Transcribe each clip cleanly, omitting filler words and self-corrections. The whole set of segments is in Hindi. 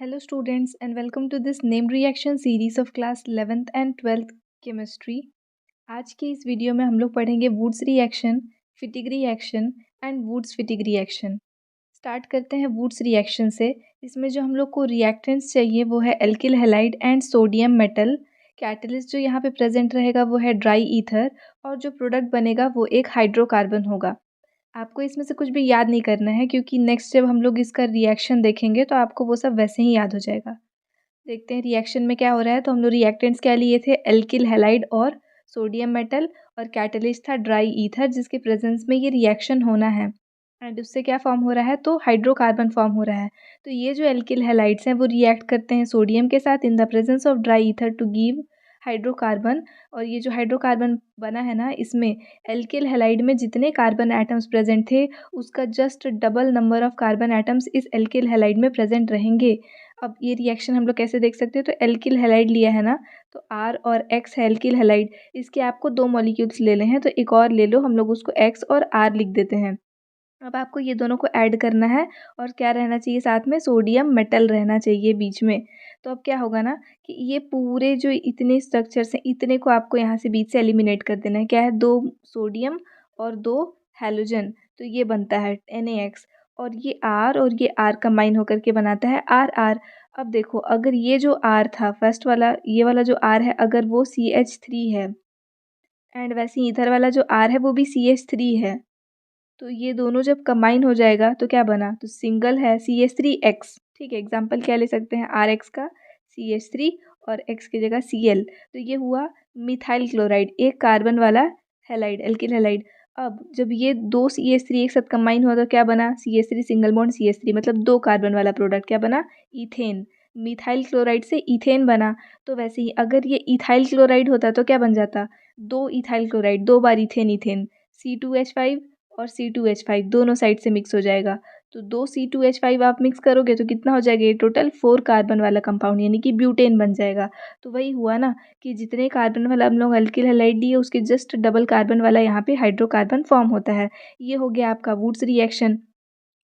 Hello students and welcome to this name reaction series of class 11th and 12th chemistry। आज की इस वीडियो में हम लोग पढ़ेंगे Wurtz reaction, Fittig reaction and Wurtz Fittig reaction. Start करते हैं वुड्स रिएक्शन से। इसमें जो हम लोग को रिएक्टेंट्स चाहिए वो है alkyl halide and sodium metal. Catalyst जो यहाँ पे प्रेजेंट रहेगा वो है ड्राई ईथर और जो प्रोडक्ट बनेगा वो एक हाइड्रोकार्बन होगा। आपको इसमें से कुछ भी याद नहीं करना है क्योंकि नेक्स्ट जब हम लोग इसका रिएक्शन देखेंगे तो आपको वो सब वैसे ही याद हो जाएगा। देखते हैं रिएक्शन में क्या हो रहा है। तो हम लोग रिएक्टेंट्स क्या लिए थे, एल्किल हैलाइड और सोडियम मेटल, और कैटलिस्ट था ड्राई ईथर जिसके प्रेजेंस में ये रिएक्शन होना है। एंड उससे क्या फॉर्म हो रहा है, तो हाइड्रोकार्बन फॉर्म हो रहा है। तो ये जो एल्किल हैलाइड्स हैं वो रिएक्ट करते हैं सोडियम के साथ in the presence of dry ether to give hydrocarbon. और ये जो हाइड्रोकार्बन बना है ना, इसमें एल्किल हैलाइड में जितने कार्बन एटम्स प्रेजेंट थे उसका just double number of carbon atoms इस एल्किल हैलाइड में प्रेजेंट रहेंगे। अब ये रिएक्शन हम लोग कैसे देख सकते हैं, तो एल्किल हैलाइड लिया है ना, तो R और X है एल्किल हैलाइड। इसके आपको दो मॉलिक्यूल्स ले हैं तो एक और ले लो, हम लोग उसको X और R लिख देते हैं। अब आपको ये दोनों को ऐड करना है और क्या रहना चाहिए साथ में, सोडियम मेटल रहना चाहिए बीच में। तो अब क्या होगा ना कि ये पूरे जो इतने स्ट्रक्चर्स हैं इतने को आपको यहाँ से बीच से एलिमिनेट कर देना है। क्या है, दो सोडियम और दो हैलोजन, तो ये बनता है NaX। और ये R और ये R कंबाइन होकर के बनाता है RR। अब देखो, अगर ये जो R था फर्स्ट वाला, ये वाला जो R है, अगर वो CH3 है एंड वैसे ही इधर वाला जो R है वो भी CH3 है, तो ये दोनों जब कंबाइन हो जाएगा तो क्या बना, तो सिंगल है CH3X। ठीक है, एग्जाम्पल क्या ले सकते हैं, RX का CH3 और X की जगह Cl, तो ये हुआ मिथाइल क्लोराइड, एक कार्बन वाला हैलाइड, एल्किल हैलाइड। अब जब ये दो CH3 एक साथ कंबाइन हुआ तो क्या बना, CH3 सिंगल बॉन्ड CH3, मतलब दो कार्बन वाला प्रोडक्ट क्या बना, इथेन। मिथाइल क्लोराइड से इथेन बना। तो वैसे ही अगर ये इथाइल क्लोराइड होता तो क्या बन जाता, दो इथाइल क्लोराइड, दो बार इथेन इथेन, C2H5 और C2H5 दोनों साइड से मिक्स हो जाएगा। तो दो C2H5 आप मिक्स करोगे तो कितना हो जाएगा, ये टोटल 4 कार्बन वाला कंपाउंड यानी कि ब्यूटेन बन जाएगा। तो वही हुआ ना कि जितने कार्बन वाला हम लोग एल्किल हैलाइड लिए उसके जस्ट डबल कार्बन वाला यहाँ पे हाइड्रोकार्बन फॉर्म होता है। ये हो गया आपका वुड्स रिएक्शन।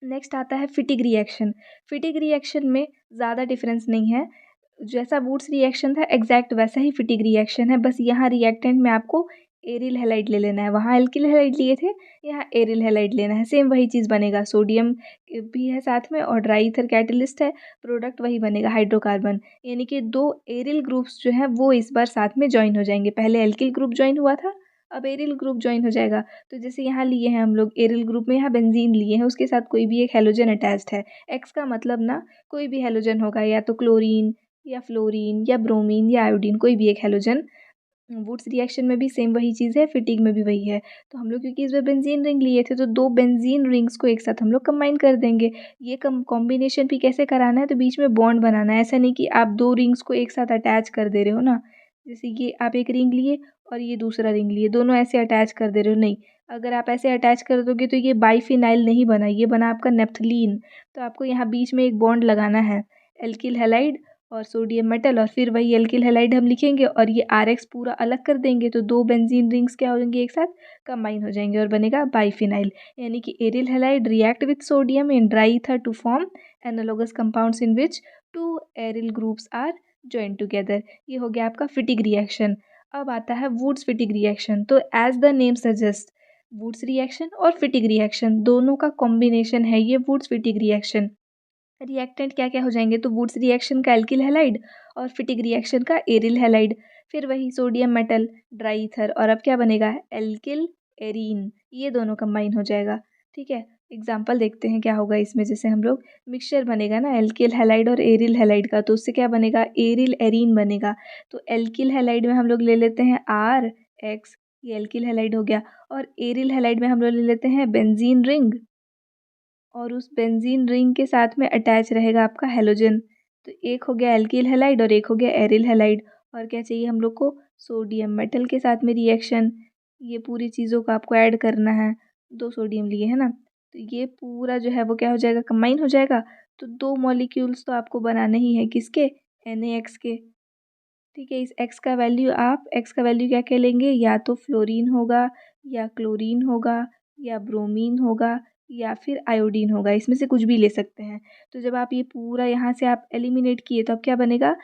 नेक्स्ट आता है फिटिग रिएक्शन। फिटिग रिएक्शन में ज़्यादा डिफरेंस नहीं है, जैसा वुड्स रिएक्शन था एग्जैक्ट वैसा ही फिटिग रिएक्शन है। बस यहाँ रिएक्टेंट में आपको एरिल हैलाइड ले लेना है, वहाँ एल्किल हैलाइड लिए थे, यहाँ एरिल हैलाइड लेना है। सेम वही चीज़ बनेगा, सोडियम भी है साथ में और ड्राई ईथर कैटलिस्ट है, प्रोडक्ट वही बनेगा हाइड्रोकार्बन। यानी कि दो एरिल ग्रुप्स जो हैं वो इस बार साथ में ज्वाइन हो जाएंगे। पहले एल्किल ग्रुप ज्वाइन हुआ था, अब एरिल ग्रुप ज्वाइन हो जाएगा। तो जैसे यहाँ लिए हैं हम लोग एरिल ग्रुप में, यहाँ बेंजीन लिए हैं, उसके साथ कोई भी एक हेलोजन अटैच्ड है। एक्स का मतलब ना कोई भी हेलोजन होगा, या तो क्लोरीन या फ्लोरीन या ब्रोमीन या आयोडीन, कोई भी एक हेलोजन। वुड्स रिएक्शन में भी सेम वही चीज़ है, फिटिग में भी वही है। तो हम लोग क्योंकि इस बार बेंजीन रिंग लिए थे तो दो बेंजीन रिंग्स को एक साथ हम लोग कंबाइन कर देंगे। ये कॉम्बिनेशन भी कैसे कराना है, तो बीच में बॉन्ड बनाना है। ऐसा नहीं कि आप दो रिंग्स को एक साथ अटैच कर दे रहे हो ना, जैसे ये आप एक रिंग लिए और ये दूसरा रिंग लिए, दोनों ऐसे अटैच कर दे रहे हो, नहीं। अगर आप ऐसे अटैच कर दोगे तो ये बाइफिनाइल नहीं बना, ये बना आपका नेप्थलीन। तो आपको यहाँ बीच में एक बॉन्ड लगाना है, एल्किल हैलाइड और सोडियम मेटल, और फिर वही एल्किल हैलाइड हम लिखेंगे और ये RX पूरा अलग कर देंगे, तो दो बेंजीन रिंग्स क्या हो जाएंगे, एक साथ कंबाइन हो जाएंगे और बनेगा बाइफिनाइल। यानी कि aryl halide react with sodium in dry ether to form analogous compounds in which two aryl groups are join together. ये हो गया आपका फिटिग रिएक्शन। अब आता है वुड्स फिटिग रिएक्शन। तो as the name suggest, Wurtz reaction और फिटिग रिएक्शन दोनों का कॉम्बिनेशन है ये वुड्स फिटिग रिएक्शन। रिएक्टेंट क्या क्या हो जाएंगे, तो वुड्स रिएक्शन का एल्किल हैलाइड और फिटिग रिएक्शन का एरिल हैलाइड, फिर वही सोडियम मेटल ड्राई ईथर, और अब क्या बनेगा, एल्किल एरीन, ये दोनों कंबाइन हो जाएगा। ठीक है, एग्जाम्पल देखते हैं क्या होगा इसमें। जैसे हम लोग मिक्सचर बनेगा ना एल्किल हैलाइड और एरिल हैलाइड का, तो उससे क्या बनेगा, एरिल एरीन बनेगा। तो एल्किल हैलाइड में हम लोग ले लेते हैं RX, ये एल्किल हैलाइड हो गया, और एरिल हैलाइड में हम लोग ले लेते हैं बेंजीन रिंग, और उस बेंजीन रिंग के साथ में अटैच रहेगा आपका हेलोजन। तो एक हो गया एल्किल हैलाइड और एक हो गया एरिल हैलाइड। और क्या चाहिए हम लोग को, सोडियम मेटल के साथ में रिएक्शन। ये पूरी चीज़ों को आपको ऐड करना है, दो सोडियम लिए है ना, तो ये पूरा जो है वो क्या हो जाएगा, कंबाइन हो जाएगा। तो दो मॉलिक्यूल्स तो आपको बनाने ही है, किसके, NaX के। ठीक है, इस एक्स का वैल्यू, आप एक्स का वैल्यू क्या क्या लेंगे, या तो फ्लोरीन होगा या क्लोरीन होगा या ब्रोमीन होगा या फिर आयोडीन होगा, इसमें से कुछ भी ले सकते हैं। तो जब आप ये पूरा यहाँ से आप एलिमिनेट किए तो अब क्या बनेगा,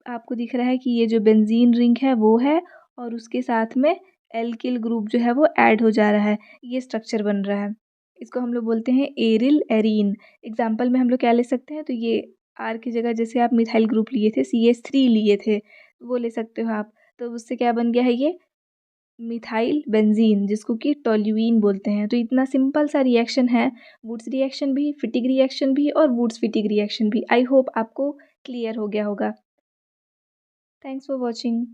आपको दिख रहा है कि ये जो बेंजीन रिंग है वो है और उसके साथ में एल्किल ग्रुप जो है वो ऐड हो जा रहा है, ये स्ट्रक्चर बन रहा है। इसको हम लोग बोलते हैं एरिल एरीन। एग्जाम्पल में हम लोग क्या ले सकते हैं, तो ये आर की जगह जैसे आप मिथाइल ग्रुप लिए थे, CH3 लिए थे, वो ले सकते हो आप। तो उससे क्या बन गया है, ये मिथाइल बेंजीन, जिसको कि टोल्यूइन बोलते हैं। तो इतना सिंपल सा रिएक्शन है, वुड्स रिएक्शन भी, फिटिग रिएक्शन भी और वुड्स फिटिग रिएक्शन भी। आई होप आपको क्लियर हो गया होगा। Thanks for watching.